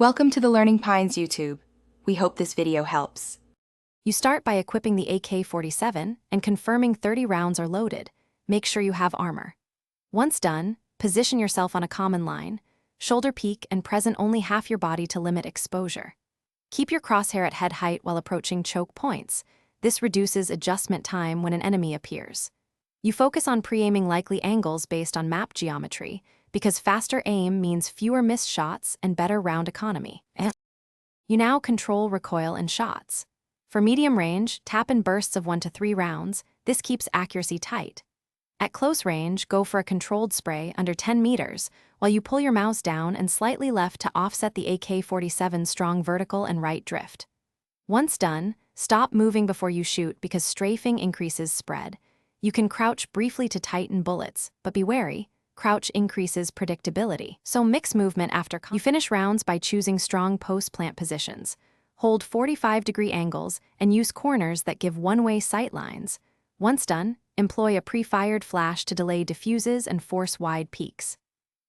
Welcome to the Learning Pines YouTube. We hope this video helps. You start by equipping the AK-47 and confirming 30 rounds are loaded. Make sure you have armor. Once done, position yourself on a common line, shoulder peak and present only half your body to limit exposure. Keep your crosshair at head height while approaching choke points. This reduces adjustment time when an enemy appears. You focus on pre-aiming likely angles based on map geometry, because faster aim means fewer missed shots and better round economy. You now control recoil and shots. For medium range, tap in bursts of 1 to 3 rounds. This keeps accuracy tight. At close range, go for a controlled spray under 10 meters, while you pull your mouse down and slightly left to offset the AK-47's strong vertical and right drift. Once done, stop moving before you shoot because strafing increases spread. You can crouch briefly to tighten bullets, but be wary. Crouch increases predictability, so mix movement after You finish rounds by choosing strong post-plant positions. Hold 45-degree angles and use corners that give one-way sight lines. Once done, employ a pre-fired flash to delay diffuses and force wide peaks.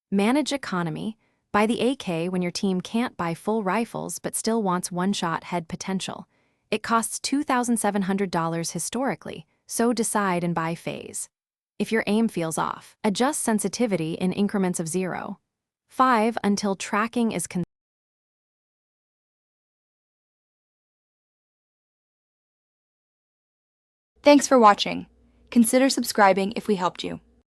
Manage economy. Buy the AK when your team can't buy full rifles but still wants one-shot head potential. It costs $2,700 historically, so decide and buy phase. If your aim feels off, adjust sensitivity in increments of 0.5 until tracking is consistent. Thanks for watching. Consider subscribing if we helped you.